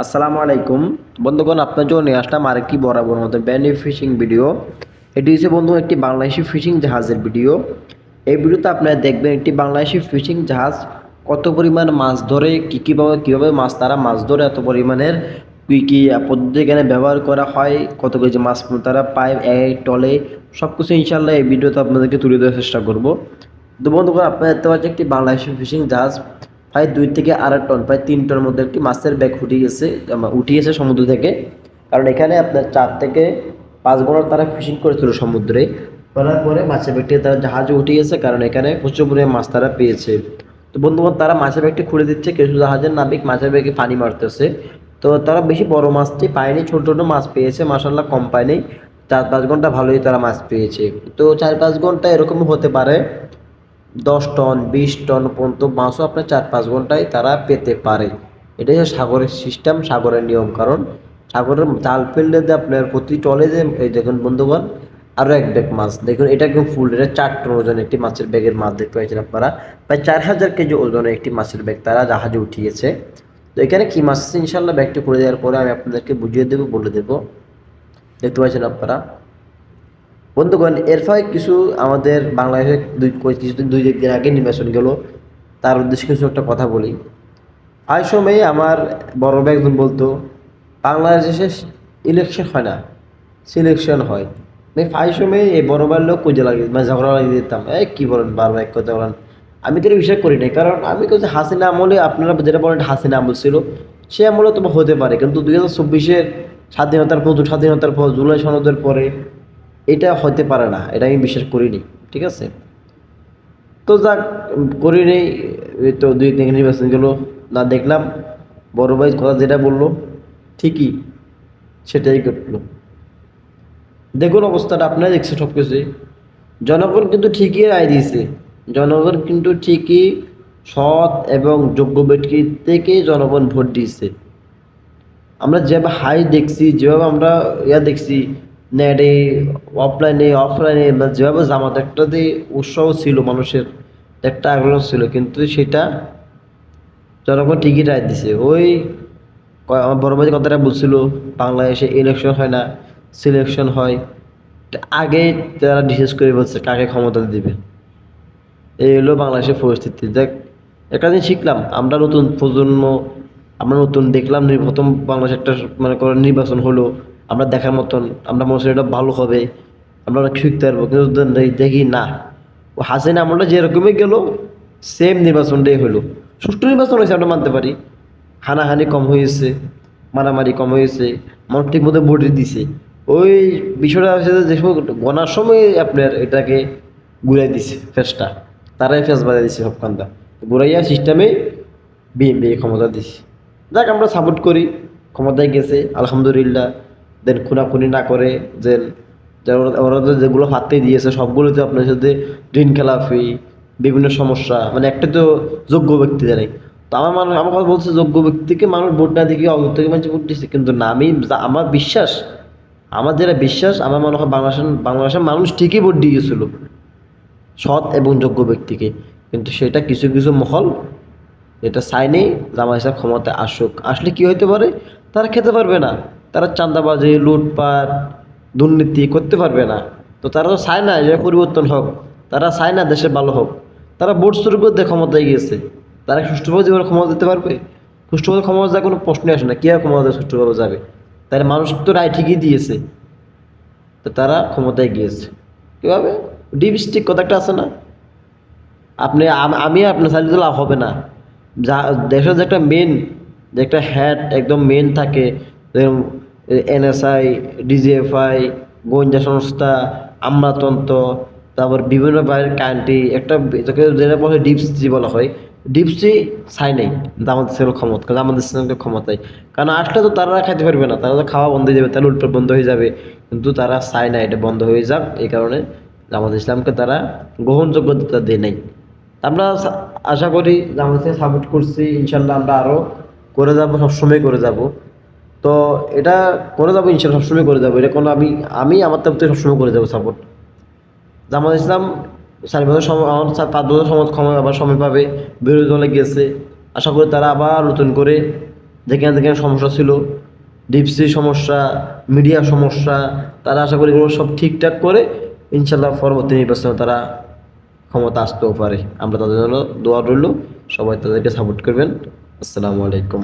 আসসালামু আলাইকুম বন্ধুগণ, আপনার জন্য নিয়ে আসলাম আরেকটি বরাবর মতো ব্যান্ড ফিশিং ভিডিও। এটি হচ্ছে বন্ধু একটি বাংলাদেশি ফিশিং জাহাজের ভিডিও। এই ভিডিওতে আপনারা দেখবেন একটি বাংলাদেশি ফিশিং জাহাজ কত পরিমাণ মাছ ধরে, কীভাবে মাছ তারা মাছ ধরে, এত পরিমাণের কী পদ্ধতি এখানে ব্যবহার করা হয়, কত কেজি মাছ তারা পায় এই টলে, সব কিছু ইনশাল্লাহ এই ভিডিওতে আপনাদেরকে তুলে ধরার চেষ্টা করব। তো বন্ধুগণ, আপনারা দেখতে পাচ্ছেন একটি বাংলাদেশি ফিশিং জাহাজ প্রায় 2 থেকে 2.5 টন, প্রায় 3 টন মধ্যে একটি মাছের ব্যাগ উঠিয়েছে সমুদ্র থেকে। কারণ এখানে আপনার 4 থেকে 5 ঘন্টা তারা ফিশিং করেছিল সমুদ্রে, করার পরে মাছের ব্যাগটি তারা জাহাজে উঠিয়েছে, কারণ এখানে প্রচুর পরিমাণে মাছ তারা পেয়েছে। তো বন্ধুগণ, তারা মাছের ব্যাগটি খুলে দিচ্ছে, কিছু জাহাজের নাবিক মাছের ব্যাগে পানি মারতেছে। তো তারা বেশি বড় মাছটি পায়নি, ছোট ছোট মাছ পেয়েছে, মাসাল্লাহ কম পায়নি। 4-5 ঘন্টা ভালোই তারা মাছ পেয়েছে। তো 4-5 ঘন্টা এরকমই হতে পারে, 10 টন 20 টন পর্যন্ত মাছও আপনার 4-5 ঘন্টায় তারা পেতে পারে। এটাই হচ্ছে সাগরের সিস্টেম, সাগরের নিয়ম। কারণ সাগরের জাল ফেললে যে আপনার প্রতি টলে যে এই দেখুন বন্ধুগণ, আরও এক ব্যাগ মাছ দেখুন, এটা একদম ফুল, এটা 4 টন ওজনের একটি মাছের ব্যাগের মাছ দেখতে পাচ্ছেন আপনারা। প্রায় 4000 কেজি ওজনের একটি মাছের ব্যাগ তারা জাহাজে উঠিয়েছে। তো এখানে কি মাছ আছে ইনশাল্লাহ ব্যাগটি করে দেওয়ার পরে আমি আপনাদেরকে বুঝিয়ে দেবো, বলে দেবো। দেখতে পাচ্ছেন আপনারা বন্ধুগণ, এর ফলে কিছু আমাদের বাংলাদেশে কিছুদিন 2 দিন আগে নির্বাচন গেল, তার উদ্দেশ্যে কিছু একটা কথা বলি। আই সময়ে আমার বড় ভাই একজন বলতো, বাংলাদেশে ইলেকশন হয় না, সিলেকশন হয়। আমি ফাই সময়ে এই বড় ভাইয়ের লোক কুজে লাগিয়ে মানে ঝগড়া লাগিয়ে দিতাম, কী বলেন বারবার এক কথা বলেন। আমি তো বিশ্বাস করি নাই, কারণ আমি কিন্তু হাসিনা আমলে, আপনারা যেটা বলেন হাসিনা আমল ছিল, সে আমলে তো হতে পারে, কিন্তু 2024-এর স্বাধীনতার পর জুলাই সনদের পরে এটা হতে পারে না, এটা আমি বিশ্বাস করিনি। ঠিক আছে, তো যাক, করিনি। এই তো 2 দিন নির্বাচন গেল, না দেখলাম বড় ভাই কথা যেটা বললো ঠিকই সেটাই ঘটলো। দেখুন অবস্থাটা আপনারা দেখছেন সব কিছুই। জনগণ কিন্তু ঠিকই রায় দিয়েছে, জনগণ কিন্তু ঠিকই সৎ এবং যোগ্য ব্যক্তি থেকে জনগণ ভোট দিয়েছে। আমরা যেভাবে হাই দেখছি, যেভাবে আমরা দেখছি নেটে, অফলাইনে যেভাবে জামাত একটাতে উৎসাহ ছিল মানুষের, একটা আগ্রহ ছিল, কিন্তু সেটা জনগণ ঠিকই রায় দিছে। ওই আমার বড় ভাই কথাটা বলছিল, বাংলাদেশে ইলেকশন হয় না, সিলেকশন হয়। আগে তারা ডিসাইড করে বলছে কাকে ক্ষমতা দিবে। এই হলো বাংলাদেশের পরিস্থিতি। দেখ, একটা দিন শিখলাম, আমরা নতুন প্রজন্ম, আমরা নতুন দেখলাম প্রথম বাংলাদেশ একটা মনে করেন নির্বাচন হলো, আমরা দেখার মতন, আমরা মনে হচ্ছে এটা ভালো হবে, আমরা অনেক শিখতে পারবো, কিন্তু দেখি না, ও হাসিনা আমলটা যেরকমই গেল সেম নির্বাচনটাই হলো। সুষ্ঠু নির্বাচন হয়েছে আমরা মানতে পারি, হানাহানি কম হয়েছে, মারামারি কম হয়েছে, মানুষ ঠিক মতো ভোট দিছে। ওই বিষয়টা হচ্ছে যে সময় গণার সময় আপনার এটাকে ঘুরাই দিছে ফেসটা, তারাই ফেস বাজাই দিছে সব কান্দা, ঘুরাইয়া সিস্টেমে বিএনপি ক্ষমতা দিছে। যাক, আমরা সাপোর্ট করি, ক্ষমতায় গেছে আলহামদুলিল্লাহ। দেন খুনাখুনি না করে, যে ওরা তো যেগুলো হাতে দিয়েছে সবগুলোতে আপনার সাথে ঋণ খেলাফি, বিভিন্ন সমস্যা, মানে একটা তো যোগ্য ব্যক্তি জানাই। তো আমার কথা বলছে, যোগ্য ব্যক্তিকে মানুষ ভোট না দিকে অযোগ্য মানুষ ভোট দিচ্ছে, কিন্তু না, আমার বিশ্বাস, আমার যেটা বিশ্বাস, আমার মনে হয় বাংলাদেশের মানুষ ঠিকই ভোট দিয়েছিল সৎ এবং যোগ্য ব্যক্তিকে। কিন্তু সেটা কিছু কিছু মহল এটা চায়নি জামাই সাহেব ক্ষমতায় আসুক। আসলে কি হতে পারে, তারা খেতে পারবে না, তারা চাঁদাবাজি লুটপাট দুর্নীতি করতে পারবে না। তো তারা তো চায় না যে পরিবর্তন হোক, তারা চায় না দেশে ভালো হোক। তারা ভোট শুরু করতে ক্ষমতায় গিয়েছে, তারা সুষ্ঠুভাবে জীবনে ক্ষমতা দিতে পারবে? সুষ্ঠুভাবে ক্ষমতা দেওয়ার কোনো প্রশ্নই আসে না, কীভাবে ক্ষমতা সুষ্ঠুভাবে যাবে? তাহলে মানুষ তো রায় ঠিকই দিয়েছে, তো তারা ক্ষমতায় গিয়েছে কীভাবে? ডিপস্টিক কথা একটা আছে না, আপনি আমি আপনার চাইলে তো লাভ হবে না। যা দেশের যে একটা মেন, যে একটা হেড একদম মেন থাকে, এনএসআই, ডিজিএফআই, গোয়েন্দা সংস্থা, আমলাতন্ত্র, তারপর বিভিন্ন বাইরের কান্ট্রি, একটা যেটা বলে ডিপসি বলা হয়, ডিপসি ছাই নেই আমাদের ছিল ক্ষমতা, কারণ আমাদের ইসলামকে ক্ষমতায়, কারণ আসলে তো তারা খাইতে পারবে না, তারা তো খাওয়া বন্ধ হয়ে যাবে, তারা লুটপাট বন্ধ হয়ে যাবে। কিন্তু তারা চায় না এটা বন্ধ হয়ে যাক, এই কারণে আমাদের ইসলামকে তারা গ্রহণযোগ্যতা দেয় নাই। আমরা আশা করি যে আমাদের সাপোর্ট করছি, ইনশাল্লাহ আমরা আরও করে যাব, সবসময় করে যাব। তো এটা করে যাবো ইনশাল্লাহ, সবসময় করে যাবো, এটা কোনো আমি আমার তরফ থেকে সবসময় করে যাবো সাপোর্ট। জামাত ইসলাম 4 বছর সময়, আমার 5 বছর সময় আবার সময় পাবে, বিরোধী দলে গেছে, আশা করি তারা আবার নতুন করে যেখানে যেখানে সমস্যা ছিল, ডিপসি সমস্যা, মিডিয়া সমস্যা, তারা আশা করি এগুলো সব ঠিকঠাক করে ইনশাল্লাহ পরবর্তী নির্বাচনে তারা ক্ষমতা আসতেও পারে। আমরা তাদের জন্য দোয়া রইল, সবাই তাদেরকে সাপোর্ট করবেন। আসসালামু আলাইকুম।